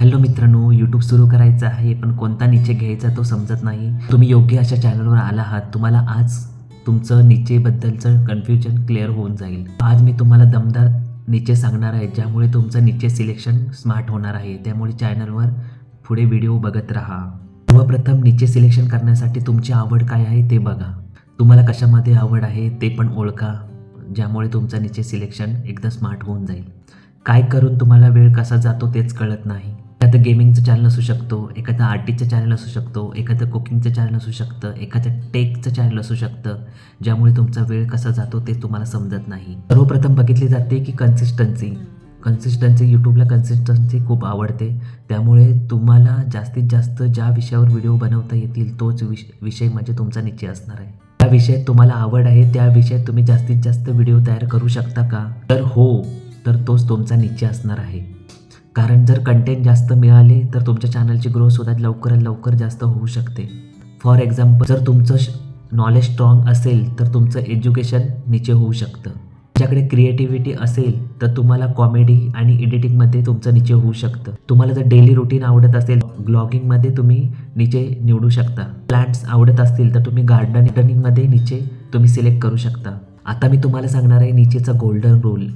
Hello मित्रांनो, YouTube सुरू करायचं आहे पण कोणता निचे घ्यायचा तो समजत नाही. तुम्ही योग्य अशा चॅनलवर आला आहात. तुम्हाला आज तुमचं निचेबद्दलचं कन्फ्युजन क्लिअर होऊन जाईल. आज मी तुम्हाला दमदार निचे सांगणार आहे, ज्यामुळे तुमचं निचे सिलेक्शन स्मार्ट होणार आहे. त्यामुळे चॅनलवर पुढे व्हिडिओ बघत राहा. सर्वप्रथम निचे सिलेक्शन करण्यासाठी तुमची आवड काय आहे ते बघा. तुम्हाला कशामध्ये आवड आहे ते पण ओळखा, ज्यामुळे तुमचं निचे सिलेक्शन एकदम स्मार्ट होऊन जाईल. काय करून तुम्हाला वेळ कसा जातो तेच कळत नाही. एखादं गेमिंगचं चॅनल असू शकतो, एखादं आर्टिस्टचं चॅनल असू शकतो, एखादं कुकिंगचं चॅनल असू शकतं, एखादं टेकचं चॅनल असू शकतं, ज्यामुळे तुमचा वेळ कसा जातो ते तुम्हाला समजत नाही. सर्वप्रथम बघितली जाते की कन्सिस्टन्सी यूट्यूबला कन्सिस्टन्सी खूप आवडते. त्यामुळे तुम्हाला जास्तीत जास्त ज्या विषयावर व्हिडिओ बनवता येतील तोच विषय म्हणजे तुमचा निचे असणार आहे. ज्या विषयात तुम्हाला आवड आहे त्या विषयात तुम्ही जास्तीत जास्त व्हिडिओ तयार करू शकता का? तर हो, तर तोच तुमचा निचे असणार आहे. कारण जर कंटेंट जास्त मिळाले तर तुमच्या चॅनलची ग्रोथसुद्धा लवकरात लवकर जास्त होऊ शकते. फॉर एक्झाम्पल, जर तुमचं नॉलेज स्ट्रॉंग असेल तर तुमचं एज्युकेशन निचे होऊ शकतं. तुमच्याकडे क्रिएटिव्हिटी असेल तर तुम्हाला कॉमेडी आणि एडिटिंगमध्ये तुमचं निचे होऊ शकतं. तुम्हाला जर डेली रुटीन आवडत असेल, ब्लॉगिंगमध्ये तुम्ही निचे निवडू शकता. प्लांट्स आवडत असतील तर तुम्ही गार्डनिंगमध्ये निचे तुम्ही सिलेक्ट करू शकता. आता मी तुम्हाला सांगणार आहे निचेचा गोल्डन रूल.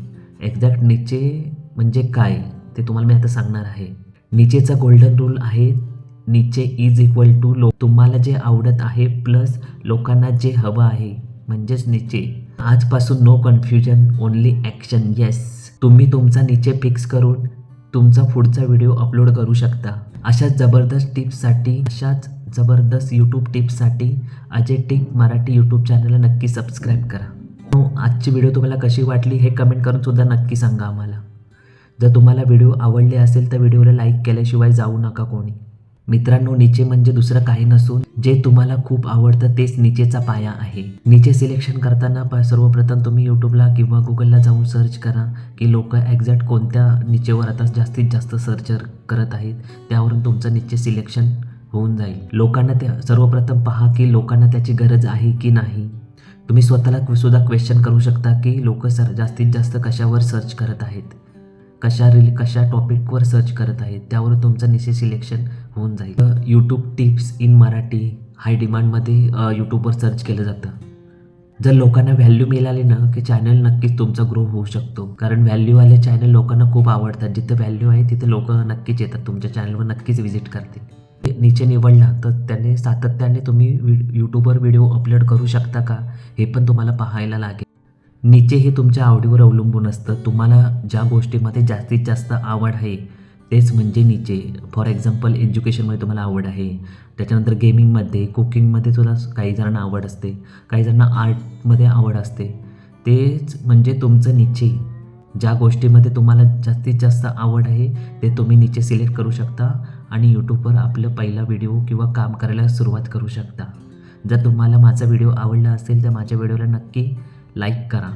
एक्झॅक्ट निचे म्हणजे काय ते तुम्हाला मी आता सांगणार आहे. निचेचा गोल्डन रूल आहे, निचे इज इक्वल टू तुम्हाला जे आवडत आहे प्लस लोकांना जे हवं आहे, म्हणजेच निचे. आजपासून no confusion, only action. Yes, तुम्ही तुमचा निचे फिक्स करून तुमचा पुढचा व्हिडिओ अपलोड करू शकता. अशाच जबरदस्त यूट्यूब टिप्ससाठी अजय टेक मराठी यूट्यूब चॅनलला नक्की सबस्क्राईब करा. आजची व्हिडिओ तुम्हाला कशी वाटली हे कमेंट करून सुद्धा नक्की सांगा आम्हाला. जर तुम्हाला व्हिडिओ आवडले असेल तर व्हिडिओला लाईक केल्याशिवाय जाऊ नका कोणी. मित्रांनो, निचे म्हणजे दुसरं काही नसून जे तुम्हाला खूप आवडतं तेच निचेचा पाया आहे. निचे सिलेक्शन करताना सर्वप्रथम तुम्ही यूट्यूबला किंवा गुगलला जाऊन सर्च करा की लोक एक्झॅक्ट कोणत्या निचेवर आता जास्तीत जास्त सर्च करत आहेत. त्यावरून तुमचं निचे सिलेक्शन होऊन जाईल. लोकांना सर्वप्रथम पहा की लोकांना त्याची गरज आहे की नाही. तुम्ही स्वतःला सुद्धा क्वेश्चन करू शकता की लोक जास्तीत जास्त कशावर सर्च करत आहेत, कशा टॉपिकवर सर्च करत आहेत. त्यावर तुमचं निचे सिलेक्शन होऊन जाईल. यूट्यूब टिप्स इन मराठी हाय डिमांडमध्ये यूट्यूबवर सर्च केलं जातं. जर लोकांना व्हॅल्यू मिळाली ना की चॅनल नक्कीच तुमचा ग्रो होऊ शकतो. कारण व्हॅल्यूवाले चॅनल लोकांना खूप आवडतात. जिथे व्हॅल्यू आहे तिथे लोक नक्कीच येतात, तुमच्या चॅनलवर नक्कीच व्हिजिट करतील. निचे निवडला तर त्याने सातत्याने तुम्ही यूट्यूबवर व्हिडिओ अपलोड करू शकता का हे पण तुम्हाला पाहायला लागेल. निचे हे तुमच्या आवडीवर अवलंबून असतं. तुम्हाला ज्या गोष्टीमध्ये जास्तीत जास्त आवड आहे तेच म्हणजे निचे. फॉर एक्झाम्पल, एज्युकेशनमध्ये तुम्हाला आवड आहे, त्याच्यानंतर गेमिंगमध्ये, कुकिंगमध्ये तुला काही जणांना आवड असते, काही जणांना आर्टमध्ये आवड असते. तेच म्हणजे तुमचं निचे. ज्या गोष्टीमध्ये तुम्हाला जास्तीत जास्त आवड आहे ते तुम्ही निचे सिलेक्ट करू शकता आणि यूट्यूबवर आपलं पहिला व्हिडिओ किंवा काम करायला सुरुवात करू शकता. जर तुम्हाला माझा व्हिडिओ आवडला असेल तर माझ्या व्हिडिओला नक्की लाईक करा.